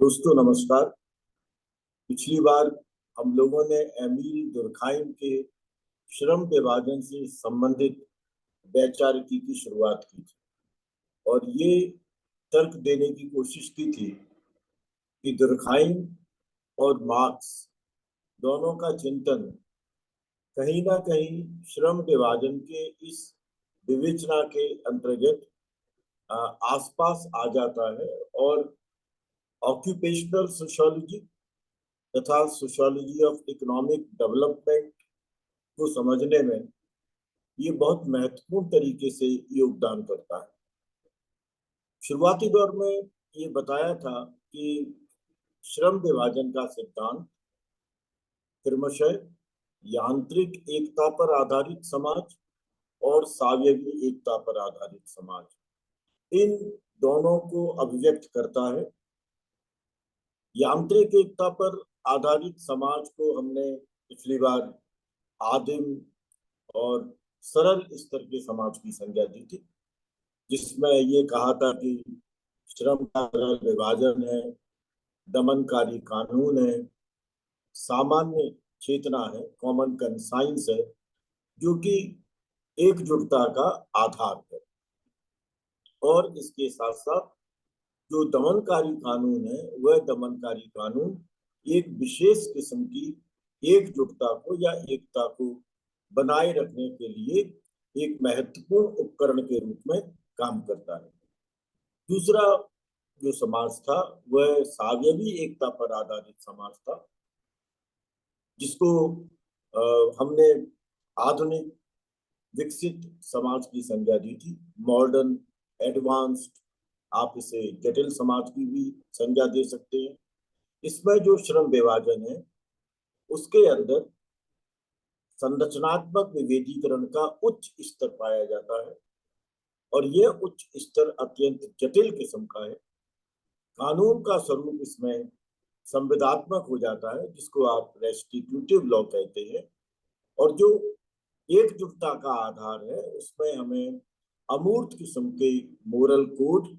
दोस्तों नमस्कार। पिछली बार हम लोगों ने एमील दुर्खाइम के श्रम विभाजन से संबंधित वैचारिकी की शुरुआत की थी और ये तर्क देने की कोशिश की थी कि दुर्खाइम और मार्क्स दोनों का चिंतन कहीं ना कहीं श्रम विभाजन के इस विवेचना के अंतर्गत आसपास आ जाता है और ऑक्यूपेशनल सोशियोलॉजी तथा सोशियोलॉजी ऑफ इकोनॉमिक डेवलपमेंट को समझने में ये बहुत महत्वपूर्ण तरीके से योगदान करता है। शुरुआती दौर में ये बताया था कि श्रम विभाजन का सिद्धांत क्रमशः यांत्रिक एकता पर आधारित समाज और सावयवी एकता पर आधारित समाज इन दोनों को अभिव्यक्त करता है। यांत्रिक एकता पर आधारित समाज को हमने पिछली बार आदिम और सरल स्तर के समाज की संज्ञा दी थी, जिसमें ये कहा था कि श्रम का सरल विभाजन है, दमनकारी कानून है, सामान्य चेतना है, कॉमन कंसाइंस है, जो कि एकजुटता का आधार है। और इसके साथ साथ जो दमनकारी कानून है वह दमनकारी कानून एक विशेष किस्म की एकजुटता को या एकता को बनाए रखने के लिए एक महत्वपूर्ण उपकरण के रूप में काम करता है। दूसरा जो समाज था वह सावयवी एकता पर आधारित समाज था, जिसको हमने आधुनिक विकसित समाज की संज्ञा दी थी। मॉडर्न एडवांस्ड, आप इसे जटिल समाज की भी संज्ञा दे सकते हैं। इसमें जो श्रम विभाजन है उसके अंदर संरचनात्मक विभेदीकरण का उच्च स्तर पाया जाता है और यह उच्च स्तर अत्यंत जटिल किस्म का है। कानून का स्वरूप इसमें संविदात्मक हो जाता है, जिसको आप रेस्टिट्यूटिव लॉ कहते हैं। और जो एकजुटता का आधार है उसमें हमें अमूर्त किस्म के मोरल कोड,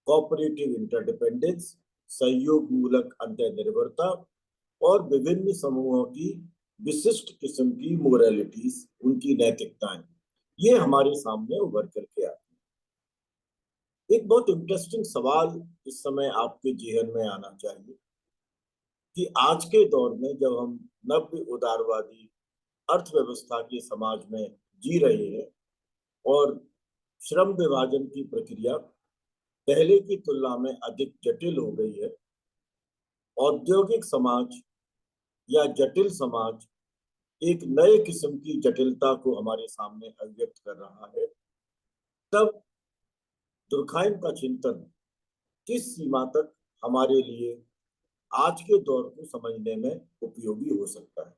कोऑपरेटिव इंटरडिपेंडेंस, सहयोग मूलक अंतर्निर्भरता और विभिन्न समूहों की विशिष्ट किस्म की मोरालिटीज, उनकी नैतिकताएं, ये हमारे सामने उभर करके आती है। एक बहुत इंटरेस्टिंग सवाल इस समय आपके जेहन में आना चाहिए कि आज के दौर में जब हम नव्य उदारवादी अर्थव्यवस्था के समाज में जी रहे हैं और श्रम विभाजन की प्रक्रिया पहले की तुलना में अधिक जटिल हो गई है, औद्योगिक समाज या जटिल समाज एक नए किस्म की जटिलता को हमारे सामने अभिव्यक्त कर रहा है, तब दुर्खाइम का चिंतन किस सीमा तक हमारे लिए आज के दौर को समझने में उपयोगी हो सकता है।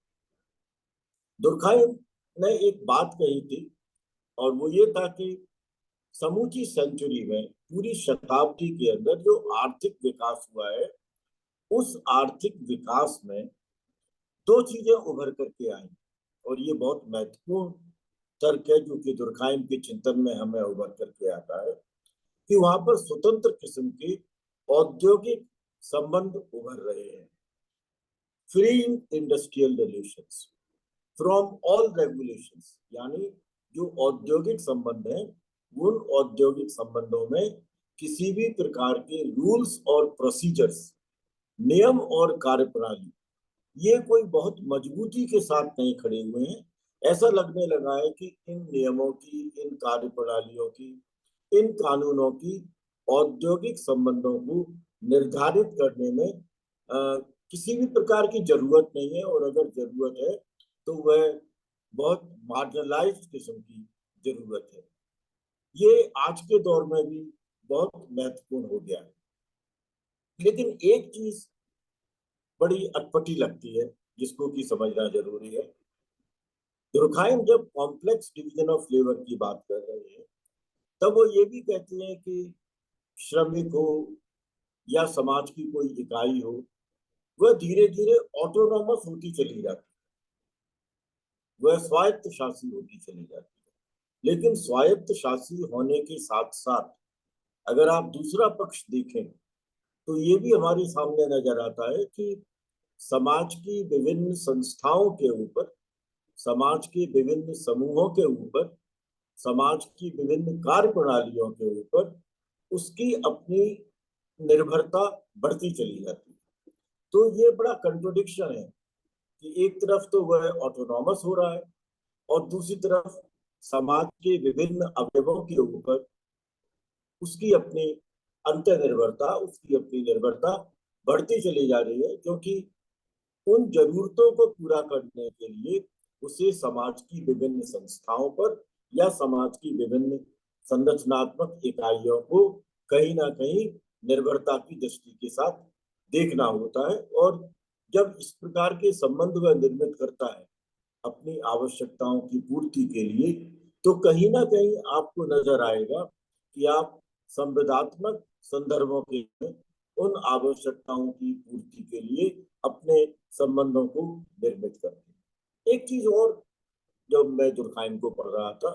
दुर्खाइम ने एक बात कही थी और वो ये था कि समूची सेंचुरी में, पूरी शताब्दी के अंदर जो आर्थिक विकास हुआ है, उस आर्थिक विकास में दो चीजें उभर करके आई और ये बहुत महत्वपूर्ण तर्क है जो कि दुर्खाइम के चिंतन में हमें उभर करके आता है कि वहां पर स्वतंत्र किस्म के औद्योगिक संबंध उभर रहे हैं। Free industrial relations from all regulations, यानी जो औद्योगिक संबंध है उन औद्योगिक संबंधों में किसी भी प्रकार के रूल्स और प्रोसीजर्स, नियम और कार्यप्रणाली, ये कोई बहुत मजबूती के साथ नहीं खड़े हुए हैं। ऐसा लगने लगा है कि इन नियमों की, इन कार्यप्रणालियों की, इन कानूनों की औद्योगिक संबंधों को निर्धारित करने में किसी भी प्रकार की जरूरत नहीं है, और अगर जरूरत है तो वह बहुत मार्जिनलाइज्ड किस्म की जरूरत है। ये आज के दौर में भी बहुत महत्वपूर्ण हो गया है। लेकिन एक चीज बड़ी अटपटी लगती है जिसको कि समझना जरूरी है। दुर्खाइम जब कॉम्प्लेक्स डिवीजन ऑफ लेबर की बात कर रहे हैं तब वो ये भी कहते हैं कि श्रमिक हो या समाज की कोई इकाई हो, वह धीरे धीरे ऑटोनॉमस होती चली जाती है, वह स्वायत्त शासी होती चली जाती है। लेकिन स्वायत्त शासी होने के साथ साथ अगर आप दूसरा पक्ष देखें तो ये भी हमारे सामने नजर आता है कि समाज की विभिन्न संस्थाओं के ऊपर, समाज के विभिन्न समूहों के ऊपर, समाज की विभिन्न कार्य प्रणालियों के ऊपर उसकी अपनी निर्भरता बढ़ती चली जाती है। तो ये बड़ा कंट्रोडिक्शन है कि एक तरफ तो वह ऑटोनॉमस हो रहा है और दूसरी तरफ समाज के विभिन्न अवयवों के ऊपर उसकी अपनी अंतर्निर्भरता, उसकी अपनी निर्भरता बढ़ती चली जा रही है, क्योंकि उन जरूरतों को पूरा करने के लिए उसे समाज की विभिन्न संस्थाओं पर या समाज की विभिन्न संरचनात्मक इकाइयों को कहीं ना कहीं निर्भरता की दृष्टि के साथ देखना होता है। और जब इस प्रकार के संबंध वह निर्मित करता है अपनी आवश्यकताओं की पूर्ति के लिए, तो कहीं ना कहीं आपको नजर आएगा कि आप संवेदात्मक संदर्भों के उन आवश्यकताओं की पूर्ति के लिए अपने संबंधों को निर्मित करते हैं। एक चीज और, जब मैं दुर्खाइम को पढ़ रहा था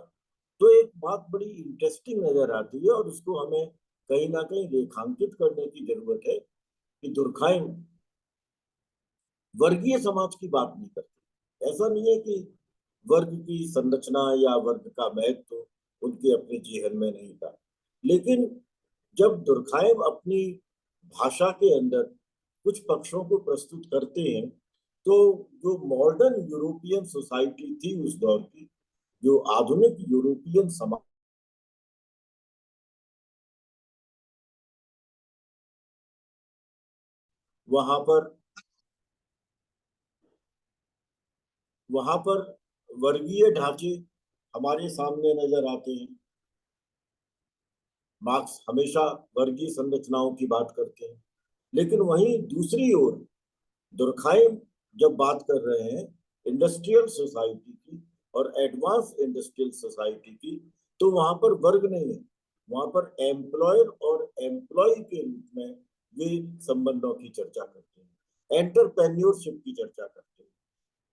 तो एक बात बड़ी इंटरेस्टिंग नजर आती है और उसको हमें कहीं ना कहीं रेखांकित करने की जरूरत है कि दुर्खाइम वर्गीय समाज की बात नहीं करते। ऐसा नहीं है कि वर्ग की संरचना या वर्ग का महत्व तो उनके अपने जीवन में नहीं था, लेकिन जब दुर्खाइम अपनी भाषा के अंदर कुछ पक्षों को प्रस्तुत करते हैं, तो जो मॉडर्न यूरोपियन सोसाइटी थी उस दौर की, जो आधुनिक यूरोपियन समाज, वहां पर वहां पर वर्गीय ढांचे हमारे सामने नजर आते हैं। मार्क्स हमेशा वर्गीय संरचनाओं की बात करते हैं, लेकिन वहीं दूसरी ओर दुर्खाइम जब बात कर रहे हैं इंडस्ट्रियल सोसाइटी की और एडवांस इंडस्ट्रियल सोसाइटी की, तो वहां पर वर्ग नहीं है, वहां पर एम्प्लॉयर और एम्प्लॉय के रूप में वे संबंधों की चर्चा करते हैं, एंटरप्रेन्योरशिप की चर्चा करते हैं।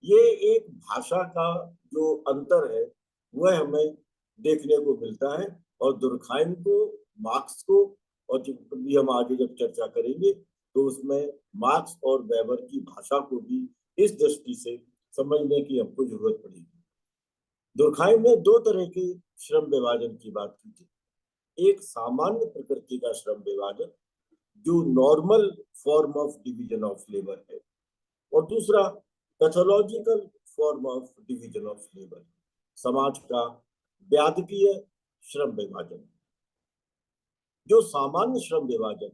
ये एक भाषा का जो अंतर है वह हमें देखने को मिलता है। और दुर्खाइम को, मार्क्स को, और जब भी हम आगे जब चर्चा करेंगे तो उसमें मार्क्स और वेबर की भाषा को भी इस दृष्टि से समझने की हमको जरूरत पड़ेगी। दुर्खाइम ने दो तरह के श्रम विभाजन की बात की थी। एक सामान्य प्रकृति का श्रम विभाजन जो normal form of division of labour है, और दूसरा pathological form of division of labour, समाज का व्यापकीय श्रम विभाजन। जो सामान्य श्रम विभाजन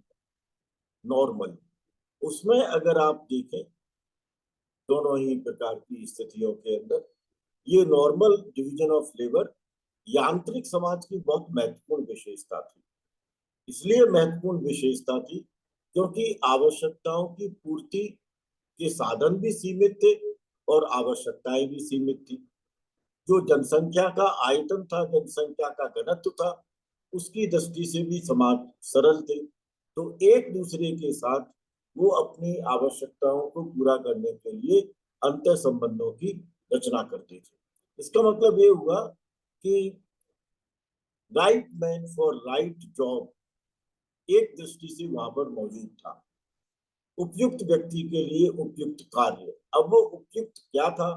नॉर्मल, उसमें अगर आप देखें दोनों ही प्रकार की स्थितियों के अंदर ये नॉर्मल डिवीजन ऑफ लेबर यांत्रिक समाज की बहुत महत्वपूर्ण विशेषता थी। इसलिए महत्वपूर्ण विशेषता थी क्योंकि आवश्यकताओं की पूर्ति के साधन भी सीमित थे और आवश्यकताएं भी सीमित थी। जो जनसंख्या का आयतन था, जनसंख्या का घनत्व था, उसकी दृष्टि से भी समाज सरल थे। तो एक दूसरे के साथ वो अपनी आवश्यकताओं को पूरा करने के लिए अंतर संबंधों की रचना करते थे। इसका मतलब ये हुआ कि right man for right job एक दृष्टि से वहां पर मौजूद था, उपयुक्त व्यक्ति के लिए उपयुक्त कार्य। अब वो उपयुक्त क्या था,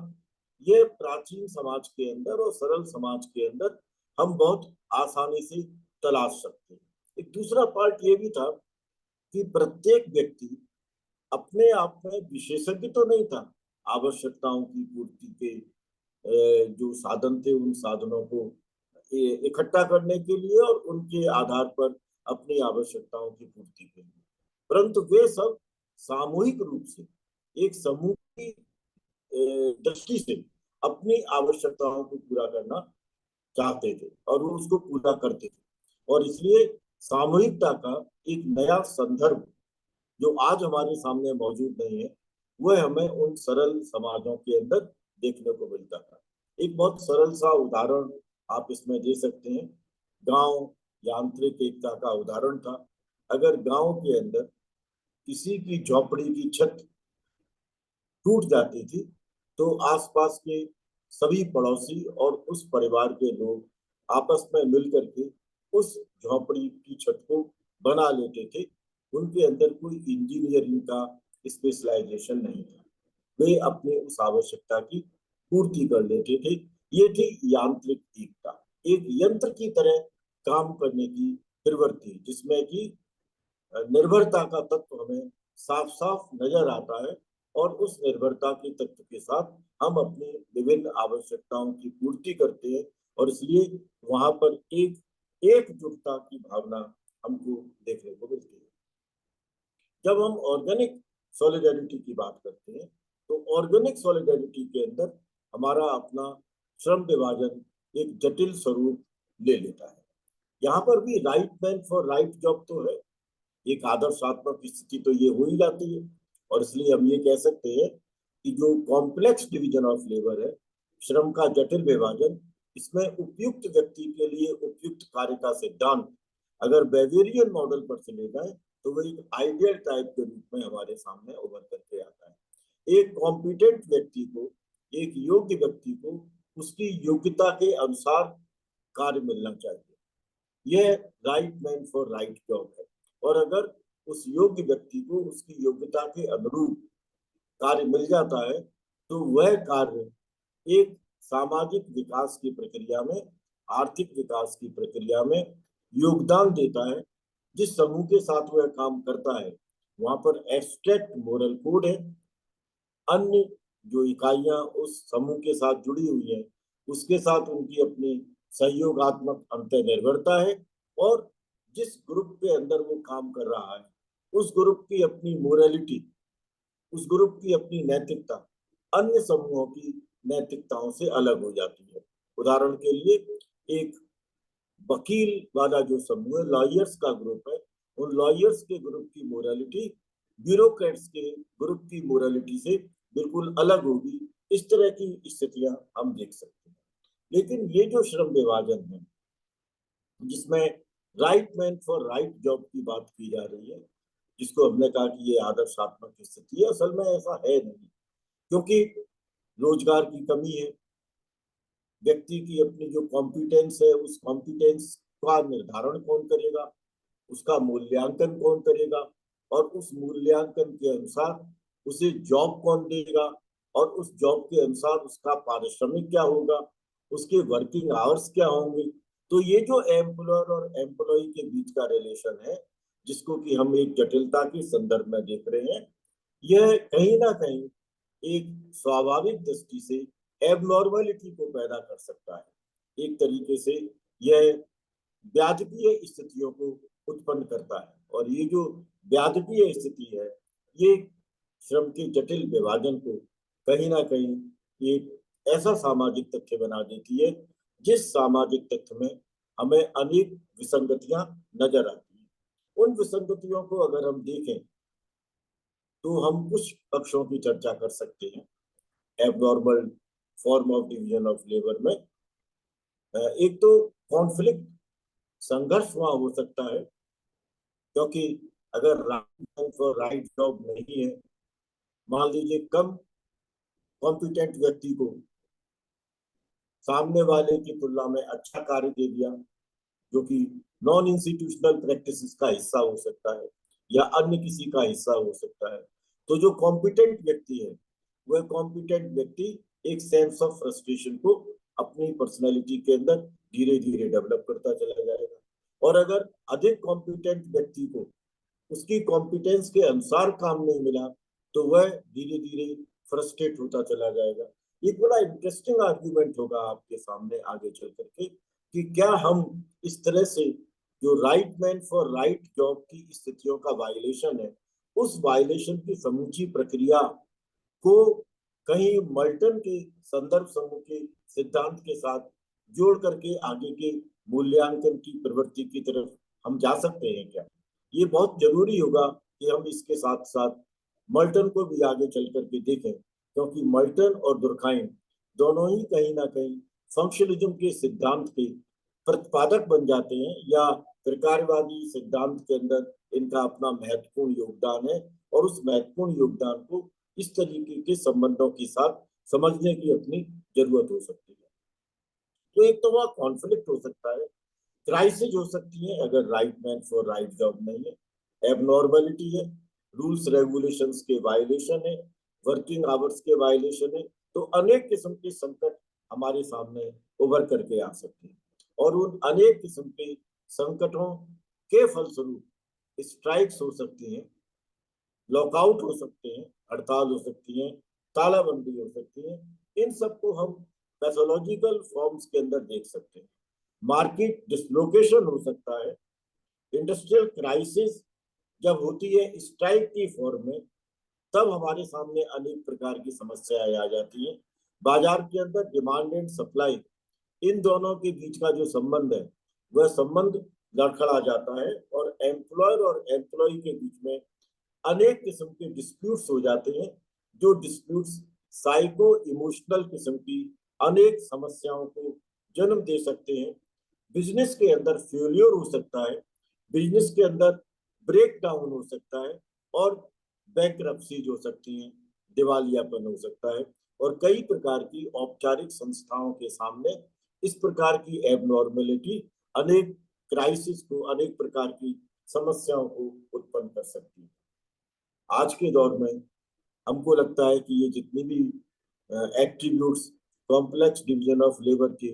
ये प्राचीन समाज के अंदर और सरल समाज के अंदर हम बहुत आसानी से तलाश सकते हैं। एक दूसरा पार्ट ये भी था कि प्रत्येक व्यक्ति अपने आप में विशेषज्ञ तो नहीं था। आवश्यकताओं की पूर्ति के जो साधन थे उन साधनों को इकट्ठा करने के लिए और उनके आधार पर अपनी आवश्यकताओं की पूर्ति के लिए, परंतु वे सब सामूहिक रूप से एक समूह की दृष्टि से अपनी आवश्यकताओं को पूरा करना चाहते थे और वो उसको पूरा करते थे। और इसलिए सामूहिकता का एक नया संदर्भ जो आज हमारे सामने मौजूद नहीं है, वह हमें उन सरल समाजों के अंदर देखने को मिलता था। एक बहुत सरल सा उदाहरण आप इसमें दे सकते हैं। गांव यांत्रिक एकता का उदाहरण था। अगर गांव के अंदर किसी की झोपड़ी की छत टूट जाती थी तो आसपास के सभी पड़ोसी और उस परिवार के लोग आपस में मिलकर के उस झोपड़ी की छत को बना लेते थे, उनके अंदर कोई इंजीनियरिंग का स्पेशलाइजेशन नहीं था। वे अपनी उस आवश्यकता की पूर्ति कर लेते थे। ये थी यांत्रिक एकता, एक यंत्र की तरह काम करने की प्रवृत्ति, जिसमें कि निर्भरता का तत्व हमें साफ साफ नजर आता है। और उस निर्भरता के तत्व के साथ हम अपनी विभिन्न आवश्यकताओं की पूर्ति करते हैं, और इसलिए वहां पर एकजुटता की भावना हमको देखने को मिलती है। जब हम ऑर्गेनिक सॉलिडेरिटी की बात करते हैं, तो ऑर्गेनिक सॉलिडेरिटी के अंदर हमारा अपना श्रम विभाजन एक जटिल स्वरूप ले लेता है। यहाँ पर भी right man for right job तो है, एक आदर्शात्मक स्थिति तो ये हो ही जाती है। और इसलिए हम ये कह सकते हैं कि जो कॉम्प्लेक्स डिवीजन ऑफ लेबर है, श्रम का जटिल विभाजन, इसमें उपयुक्त व्यक्ति के लिए उपयुक्त कार्य का सिद्धांत अगर बेवेरियन मॉडल पर चले जाए तो वो एक आइडियल टाइप के रूप में हमारे सामने उभर करके आता है। एक कॉम्पिटेंट व्यक्ति को, एक योग्य व्यक्ति को उसकी योग्यता के अनुसार कार्य मिलना चाहिए। यह right man for right job है। और अगर उस योग्य व्यक्ति को उसकी योग्यता के अनुरूप कार्य मिल जाता है तो वह कार्य एक सामाजिक विकास की प्रक्रिया में, आर्थिक विकास की प्रक्रिया में योगदान देता है। जिस समूह के साथ वह काम करता है वहां पर एब्स्ट्रैक्ट मोरल कोड है। अन्य जो इकाइयां उस समूह के साथ जुड़ी हुई हैं उसके साथ उनकी अपनी सहयोगात्मक अंतर निर्भरता है। और जिस ग्रुप के अंदर वो काम कर रहा है उस ग्रुप की अपनी मोरालिटी, उस ग्रुप की अपनी नैतिकता अन्य समूहों की नैतिकताओं से अलग हो जाती है। उदाहरण के लिए, एक वकील वाला जो समूह है, लॉयर्स का ग्रुप है, उन लॉयर्स के ग्रुप की मोरालिटी ब्यूरोक्रेट्स के ग्रुप की मोरालिटी से बिल्कुल अलग होगी। इस तरह की स्थितियां हम देख सकते हैं। लेकिन ये जो श्रम विभाजन है जिसमें right man for right job की बात की जा रही है, जिसको हमने कहा कि ये आदर्शात्मक स्थिति है, असल में ऐसा है नहीं। क्योंकि रोजगार की कमी है, व्यक्ति की अपनी जो कॉम्पिटेंस है उस कॉम्पिटेंस का निर्धारण कौन करेगा, उसका मूल्यांकन कौन करेगा, और उस मूल्यांकन के अनुसार उसे जॉब कौन देगा, और उस जॉब के अनुसार उसका पारिश्रमिक क्या होगा, उसके वर्किंग आवर्स क्या होंगे। तो ये जो एम्प्लॉयर और एम्प्लॉय के बीच का रिलेशन है, जिसको कि हम एक जटिलता के संदर्भ में देख रहे हैं, यह कहीं ना कहीं एक स्वाभाविक दृष्टि से एबनॉर्मलिटी को पैदा कर सकता है। एक तरीके से यह व्याधकीय स्थितियों को उत्पन्न करता है। और ये जो व्याधकीय स्थिति है ये श्रम के जटिल विभाजन को कहीं ना कहीं एक ऐसा सामाजिक तथ्य बना देती है जिस सामाजिक तथ्य में हमें अनेक विसंगतियां नजर आती हैं। उन विसंगतियों को अगर हम देखें तो हम कुछ पक्षों की चर्चा कर सकते हैं। Abnormal form of division of labour में एक तो कॉन्फ्लिक्ट, संघर्ष वहां हो सकता है, क्योंकि अगर राइट फॉर राइट जॉब नहीं है, मान लीजिए कम कॉम्पिटेंट व्यक्ति को सामने वाले की तुलना में अच्छा कार्य दे दिया, जो कि नॉन इंस्टीट्यूशनल प्रैक्टिसेस का हिस्सा हो सकता है या अन्य किसी का हिस्सा हो सकता है, तो जो कॉम्पिटेंट व्यक्ति है वह कॉम्पिटेंट व्यक्ति एक सेंस ऑफ फ्रस्ट्रेशन को अपनी पर्सनैलिटी के अंदर धीरे धीरे डेवलप करता चला जाएगा। और अगर अधिक कॉम्पिटेंट व्यक्ति को उसकी कॉम्पिटेंस के अनुसार काम नहीं मिला तो वह धीरे धीरे फ्रस्ट्रेट होता चला जाएगा। एक बड़ा इंटरेस्टिंग आर्ग्यूमेंट होगा आपके सामने आगे चल करके कि क्या हम इस तरह से जो right man for right job की स्थितियों का वायलेशन है, उस वायलेशन की समूची प्रक्रिया को कहीं मल्टन के संदर्भ समूह के सिद्धांत के साथ जोड़ करके आगे के मूल्यांकन की प्रवृत्ति की तरफ हम जा सकते हैं क्या? ये बहुत जरूरी होगा कि हम इसके साथ साथ मल्टन को भी आगे चल करके देखें, क्योंकि मल्टन और दुर्खाइम दोनों ही कहीं ना कहीं फंक्शनलिज्म के सिद्धांत के प्रतिपादक बन जाते हैं, या प्रकारवादी सिद्धांत के अंदर इनका अपना महत्वपूर्ण योगदान है। और उस महत्वपूर्ण योगदान को इस तरीके के संबंधों के साथ समझने की अपनी जरूरत हो सकती है। तो एक तो वह कॉन्फ्लिक्ट हो सकता है, क्राइसिस हो सकती है अगर right man for right job नहीं है, एबनॉर्मलिटी है, रूल्स रेगुलेशंस के वायलेशन है, वर्किंग आवर्स के वायलेशन है। तो अनेक किस्म के संकट हमारे सामने उभर करके आ सकते हैं और उन अनेक किस्म के संकटों के फलस्वरूप स्ट्राइक्स हो सकती हैं, लॉकआउट हो सकते हैं, हड़ताल हो सकती है, तालाबंदी हो सकती है। इन सबको हम पैथोलॉजिकल फॉर्म्स के अंदर देख सकते हैं। मार्केट डिसलोकेशन हो सकता है। इंडस्ट्रियल क्राइसिस जब होती है स्ट्राइक की फॉर्म में, तब हमारे सामने अनेक प्रकार की समस्याएं आ जाती हैं। बाजार के अंदर डिमांड एंड सप्लाई, इन दोनों के बीच का जो संबंध है वह संबंध लड़खड़ा जाता है और एम्प्लॉयर और एम्प्लॉय के बीच में अनेक किस्म के डिस्प्यूट्स हो जाते हैं, जो डिस्प्यूट्स साइको इमोशनल किस्म की अनेक समस्याओं को जन्म दे सकते हैं। बिजनेस के अंदर फेल्योर हो सकता है, बिजनेस के अंदर ब्रेक डाउन हो सकता है और बैंकरप्सीज हो सकती हैं, दिवालियापन हो सकता है और कई प्रकार की औपचारिक संस्थाओं के सामने इस प्रकार की एबनॉर्मेलिटी अनेक क्राइसिस को, अनेक प्रकार की समस्याओं को उत्पन्न कर सकती है। आज के दौर में हमको लगता है कि ये जितनी भी attributes complex division of labour के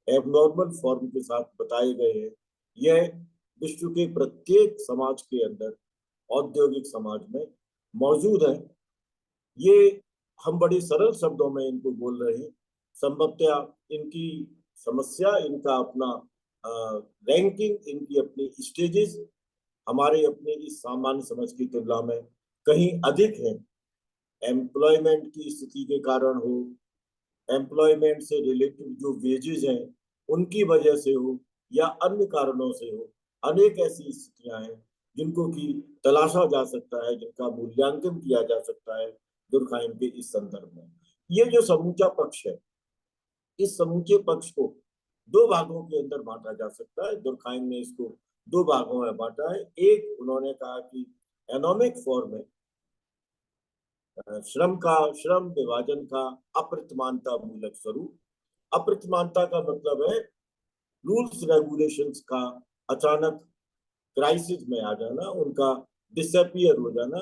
एबनॉर्मल फॉर्म के साथ बताए गए हैं, यह विश्व के प्रत्येक समाज के अंदर, औद्योगिक समाज में मौजूद है। ये हम बड़े सरल शब्दों में इनको बोल रहे हैं। संभवतः इनकी समस्या, इनका अपना रैंकिंग, इनकी अपनी स्टेजेस हमारे अपने इस सामान्य समझ की तुलना में कहीं अधिक है। एम्प्लॉयमेंट की स्थिति के कारण हो, एम्प्लॉयमेंट से रिलेटेड जो वेजेस हैं उनकी वजह से हो या अन्य कारणों से हो, अनेक ऐसी स्थितियां हैं जिनको कि तलाशा जा सकता है, जिनका मूल्यांकन किया जा सकता है दुर्खाइम के इस संदर्भ में। ये जो समूचा पक्ष है, इस समूचे पक्ष को दो भागों के अंदर बांटा जा सकता है। दुर्खाइम ने इसको दो भागों में बांटा है। एक उन्होंने कहा कि एनोमिक फॉर्म है, श्रम विभाजन का अप्रतिमानता मूलक स्वरूप। अप्रतिमानता का मतलब है रूल्स रेगुलेशंस का अचानक क्राइसिस में आ जाना, उनका डिसअपियर हो जाना,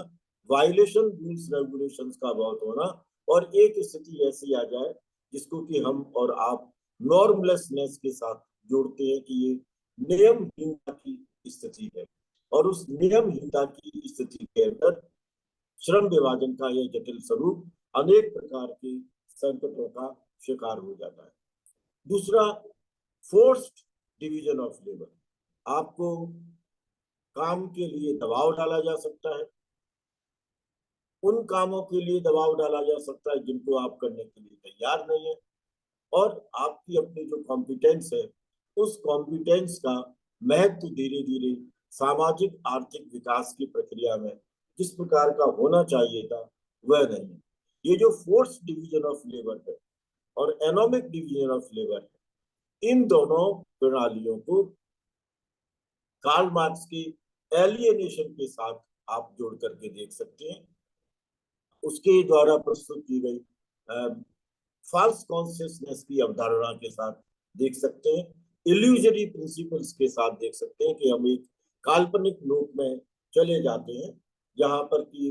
वायलेशन रूल्स रेगुलेशंस का बहुत होना और एक स्थिति ऐसी आ जाए जिसको कि हम और आप नॉर्मलेसनेस के साथ जोड़ते हैं कि ये नियमहीनता की स्थिति है और उस नियमहीनता की स्थिति के अंदर श्रम विभाजन का यह जटिल स्वरूप अनेक प्रकार के संकटों का शिकार हो जाता है। दूसरा, फोर्स्ड डिवीजन ऑफ लेबर। आपको काम के लिए दबाव डाला जा सकता है, उन कामों के लिए दबाव डाला जा सकता है जिनको आप करने के लिए तैयार नहीं है और आपकी अपनी जो कॉम्पिटेंस है, उस कॉम्पिटेंस का महत्व धीरे धीरे सामाजिक आर्थिक विकास की प्रक्रिया में जिस प्रकार का होना चाहिए था वह नहीं है। ये जो फोर्स डिवीजन ऑफ लेबर है और एनोमिक डिवीजन ऑफ लेबर है, इन दोनों प्रणालियों को कार्ल मार्क्स की एलियनेशन के साथ आप जोड़ करके देख सकते हैं। उसके द्वारा प्रस्तुत की गई फॉल्स कॉन्शियसनेस की अवधारणा के साथ देख सकते हैं, इल्यूजरी प्रिंसिपल्स के साथ देख सकते हैं कि हम एक काल्पनिक लोक में चले जाते हैं जहां पर कि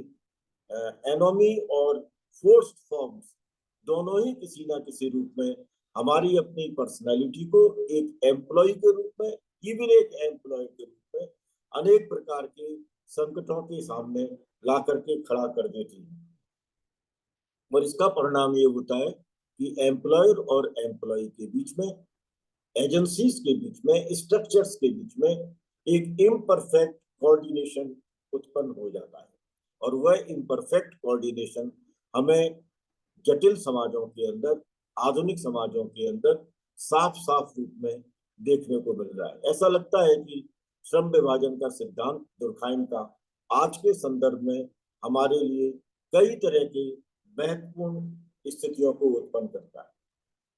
एनोमी और फोर्स्ड फॉर्म्स दोनों ही किसी ना किसी रूप में हमारी अपनी पर्सनालिटी को एक एम्प्लॉय के रूप में, इवन एक एम्प्लॉय के रूप में अनेक प्रकार के संकटों के सामने ला करके खड़ा कर देती है और इसका परिणाम ये होता है कि एम्प्लॉयर और एम्प्लॉय के बीच में, एजेंसीज के बीच में, स्ट्रक्चर्स के बीच में एक इम्परफेक्ट कोऑर्डिनेशन उत्पन्न हो जाता है और वह इम्परफेक्ट कोऑर्डिनेशन हमें जटिल समाजों के अंदर, आधुनिक समाजों के अंदर साफ साफ रूप में देखने को मिल रहा है। ऐसा लगता है कि श्रम विभाजन का सिद्धांत दुर्खाइम का आज के संदर्भ में हमारे लिए कई तरह के महत्वपूर्ण स्थितियों को उत्पन्न करता है।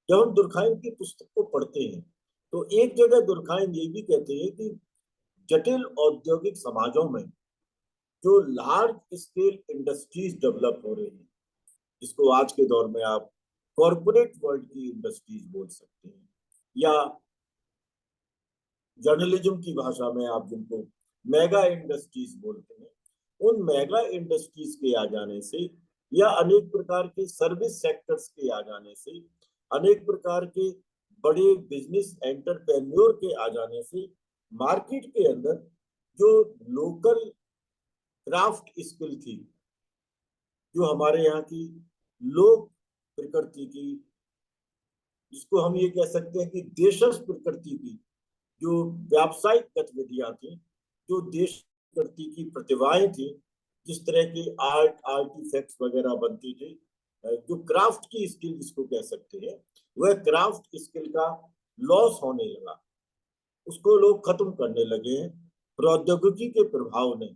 जब हम दुर्खाइम की पुस्तक को पढ़ते हैं तो एक जगह दुर्खाइम ये भी कहते हैं कि जटिल औद्योगिक समाजों में जो लार्ज स्केल इंडस्ट्रीज डेवलप हो रही है, जिसको आज के दौर में आप कॉरपोरेट वर्ल्ड की इंडस्ट्रीज बोल सकते हैं या जर्नलिज्म की भाषा में आप जिनको मेगा इंडस्ट्रीज बोलते हैं, उन मेगा इंडस्ट्रीज के आ जाने से या अनेक प्रकार के सर्विस सेक्टर्स के आ जाने से, अनेक प्रकार के बड़े बिजनेस एंटरप्रेन्योर के आ जाने से मार्केट के अंदर जो लोकल क्राफ्ट स्किल थी, जो हमारे यहाँ की लोक प्रकृति की, जिसको हम ये कह सकते हैं कि देशज प्रकृति की जो व्यावसायिक गतिविधियां थी, जो देश प्रकृति की प्रतिभाएं थी, जिस तरह की आर्टिफैक्ट्स वगैरह बनती थी, जो क्राफ्ट की स्किल जिसको कह सकते हैं, वह क्राफ्ट स्किल का लॉस होने लगा, उसको लोग खत्म करने लगे हैं। प्रौद्योगिकी के प्रभाव ने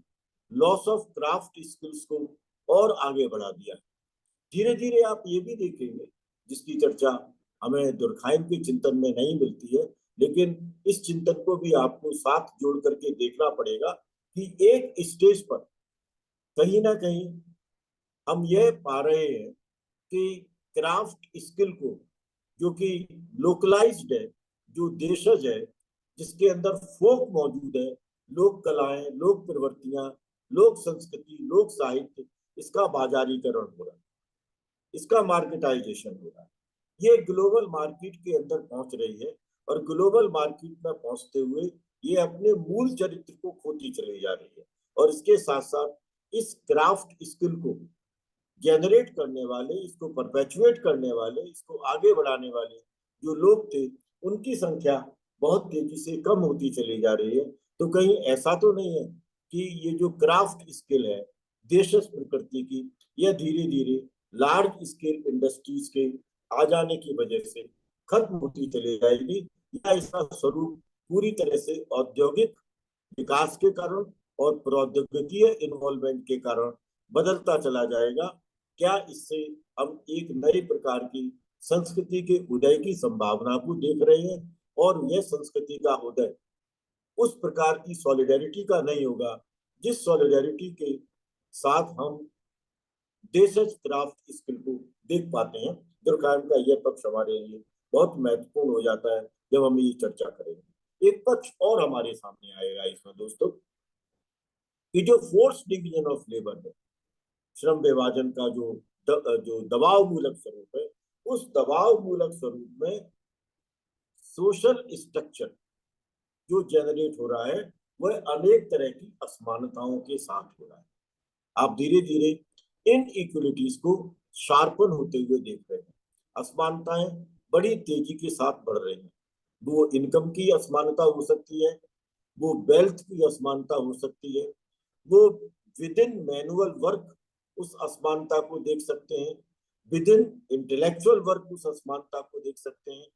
लॉस ऑफ क्राफ्ट स्किल्स को और आगे बढ़ा दिया। धीरे धीरे आप ये भी देखेंगे, जिसकी चर्चा हमें दुर्खाइम के चिंतन में नहीं मिलती है, लेकिन इस चिंतन को भी आपको साथ जोड़ करके देखना पड़ेगा कि एक स्टेज पर कहीं ना कहीं हम यह पा रहे हैं कि क्राफ्ट स्किल को, जो कि लोकलाइज्ड है, जो देशज है, जिसके अंदर फोक मौजूद है, लोक कलाएं, लोक प्रवृत्तियां, लोक संस्कृति, लोक साहित्य, इसका बाजारीकरण हो रहा है, इसका मार्केटाइजेशन हो रहा है, ये ग्लोबल मार्केट के अंदर पहुंच रही है। और ग्लोबल मार्केट में पहुंचते हुए ये अपने मूल चरित्र को खोती चली जा रही है। और इसके साथ साथ इस क्राफ्ट स्किल को जनरेट करने वाले, इसको परपेचुएट करने वाले, इसको आगे बढ़ाने वाले जो लोग थे, उनकी संख्या बहुत तेजी से कम होती चली जा रही है। तो कहीं ऐसा तो नहीं है कि ये जो क्राफ्ट स्किल है देशज प्रकृति की, यह धीरे धीरे लार्ज स्केल इंडस्ट्रीज के आ जाने की वजह से खत्म होती चली जाएगी, या इसका स्वरूप पूरी तरह से औद्योगिक विकास के कारण और प्रौद्योगिकीय इन्वॉल्वमेंट के कारण बदलता चला जाएगा। क्या इससे हम एक नए प्रकार की संस्कृति के उदय की संभावना को देख रहे हैं, और यह संस्कृति का उदय उस प्रकार की सॉलिडेरिटी का नहीं होगा जिस सॉलिडेरिटी के साथ हम देशज क्राफ्ट स्किल को देख पाते हैं। दुर्खाइम का यह पक्ष हमारे लिए बहुत महत्वपूर्ण हो जाता है जब हम ये चर्चा करेंगे। एक पक्ष और हमारे सामने आएगा इसमें दोस्तों, कि जो फोर्स डिवीजन ऑफ लेबर है, श्रम विभाजन का जो दबाव मूलक स्वरूप है, उस दबाव मूलक स्वरूप में सोशल स्ट्रक्चर जो जनरेट हो रहा है, वह अनेक तरह की असमानताओं के साथ हो रहा है। आप धीरे धीरे इन इक्वलिटीज को शार्पन होते हुए देख रहे हैं। असमानताएं बड़ी तेजी के साथ बढ़ रही हैं। वो इनकम की असमानता हो सकती है, वो वेल्थ की असमानता हो सकती है, वो विद इन मैनुअल वर्क उस असमानता को देख सकते हैं, विद इन इंटेलेक्चुअल वर्क उस असमानता को देख सकते हैं,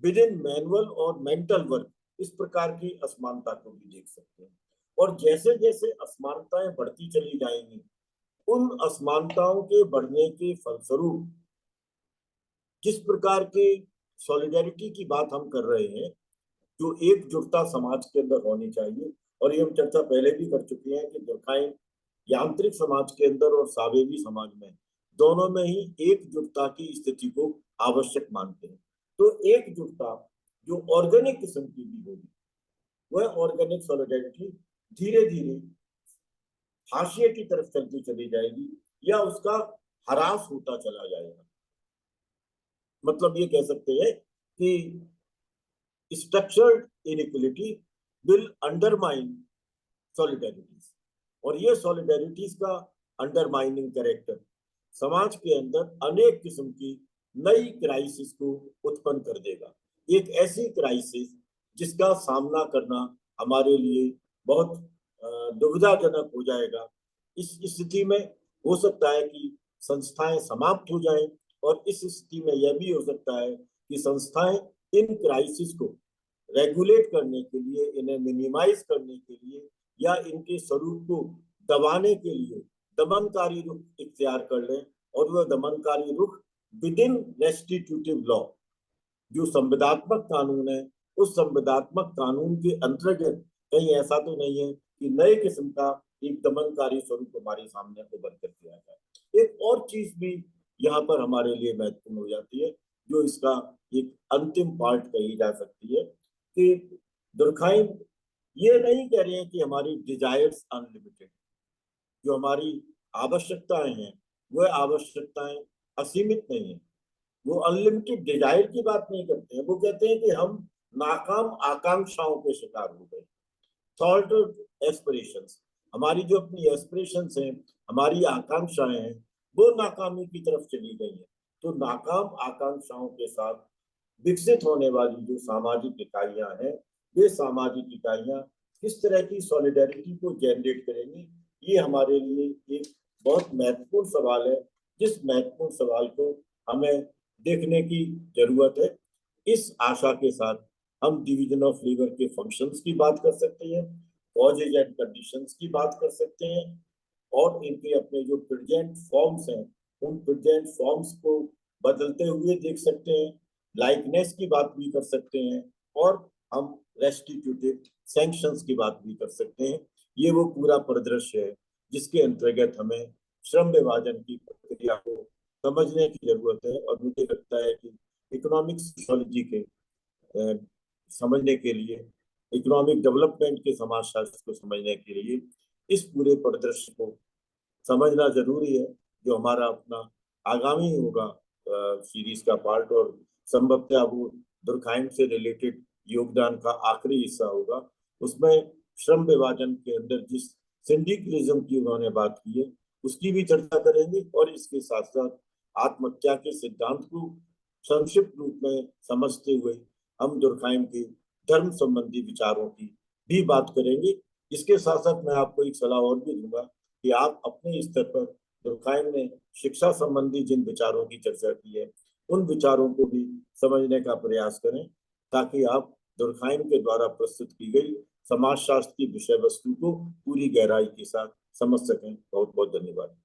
विद इन मैनुअल और मेंटल वर्क इस प्रकार की असमानता को भी देख सकते हैं। और जैसे जैसे असमानताएं बढ़ती चली जाएंगी, उन असमानताओं के बढ़ने के फलस्वरूप जिस प्रकार के सॉलिडेरिटी की बात हम कर रहे हैं, जो एकजुटता समाज के अंदर होनी चाहिए, और ये हम चर्चा पहले भी कर चुके हैं कि दुर्खाइम यांत्रिक समाज के अंदर और सावेवी समाज में दोनों में ही एकजुटता की स्थिति को आवश्यक मानते हैं। तो एकजुटता जो ऑर्गेनिक किस्म की भी होगी, वह ऑर्गेनिक सॉलिडेरिटी धीरे धीरे हाशिए की तरफ चलती चली जाएगी, या उसका ह्रास होता चला जाएगा। मतलब ये कह सकते हैं कि स्ट्रक्चर्ड इनइक्वलिटी विल अंडरमाइन सॉलिडेरिटीज, और ये सॉलिडेरिटीज का अंडरमाइनिंग कैरेक्टर समाज के अंदर अनेक किस्म की नई क्राइसिस को उत्पन्न कर देगा। एक ऐसी क्राइसिस जिसका सामना करना हमारे लिए बहुत दुविधाजनक हो जाएगा। इस स्थिति में हो सकता है कि संस्थाएं समाप्त हो जाएं, और इस स्थिति में यह भी हो सकता है कि संस्थाएं इन क्राइसिस को रेगुलेट करने के लिए, इन्हें मिनिमाइज करने के लिए, या इनके स्वरूप को दबाने के लिए दमनकारी रुख इख्तियार कर लें। और वह दमनकारी रुख विद इन रेस्टिट्यूटिव लॉ, जो संविदात्मक कानून है, उस संविदात्मक कानून के अंतर्गत कहीं ऐसा तो नहीं है कि नए किस्म का एक दमनकारी स्वरूप हमारे सामने उभर कर दिया जाए। एक और चीज भी यहाँ पर हमारे लिए महत्वपूर्ण हो जाती है, जो इसका एक अंतिम पार्ट कही जा सकती है, कि दुर्खाइम ये नहीं कह रहे हैं कि हमारी डिजायर्स अनलिमिटेड, जो हमारी आवश्यकताएं हैं वह आवश्यकताएं असीमित नहीं है। वो अनलिमिटेड डिजायर की बात नहीं करते हैं, वो कहते हैं कि हम नाकाम आकांक्षाओं के शिकार हो गए। थॉल्टेड एस्पिरेशंस, हमारी जो अपनी एस्पिरेशंस हैं, हमारी आकांक्षाएं हैं, वो नाकामी की तरफ चली गई हैं। तो नाकाम आकांक्षाओं के साथ विकसित होने वाली जो सामाजिक इकाइयां हैं, वे सामाजिक इकाइयां किस तरह की सॉलिडेरिटी को जनरेट करेंगी, ये हमारे लिए एक बहुत महत्वपूर्ण सवाल है, जिस महत्वपूर्ण सवाल को हमें देखने की जरूरत है। इस आशा के साथ हम डिवीजन ऑफ लेबर के फंक्शंस की बात कर सकते हैं, कॉजेज एंड कंडीशंस की बात कर सकते हैं, और इनके अपने जो प्रेजेंट फॉर्म्स हैं, उन प्रेजेंट फॉर्म्स को बदलते हुए देख सकते हैं, लाइकनेस की बात भी कर सकते हैं, और हम रेस्टिट्यूटिव सैंक्शंस की बात भी कर सकते हैं। ये वो पूरा परिदृश्य है जिसके अंतर्गत हमें श्रम विभाजन की प्रक्रिया को समझने की जरूरत है। और मुझे लगता है कि इकोनॉमिक सोशियोलॉजी के समझने के लिए, इकोनॉमिक डेवलपमेंट के समाजशास्त्र को समझने के लिए इस पूरे परिदृश्य को समझना जरूरी है, जो हमारा अपना आगामी होगा सीरीज का पार्ट, और संभवतः वो दुर्खाइम से रिलेटेड योगदान का आखिरी हिस्सा होगा। उसमें श्रम विभाजन के अंदर जिस सिंडिकलिज्म की उन्होंने बात की है उसकी भी चर्चा करेंगे, और इसके साथ साथ आत्महत्या के सिद्धांत को संक्षिप्त रूप में समझते हुए हम दुर्खाइम के धर्म संबंधी विचारों की भी बात करेंगे। इसके साथ साथ मैं आपको एक सलाह और भी दूंगा कि आप अपने स्तर पर दुर्खाइम ने शिक्षा संबंधी जिन विचारों की चर्चा की है उन विचारों को भी समझने का प्रयास करें, ताकि आप दुर्खाइम के द्वारा प्रस्तुत की गई समाजशास्त्र की विषय वस्तु को पूरी गहराई के साथ समझ सकें। बहुत बहुत धन्यवाद।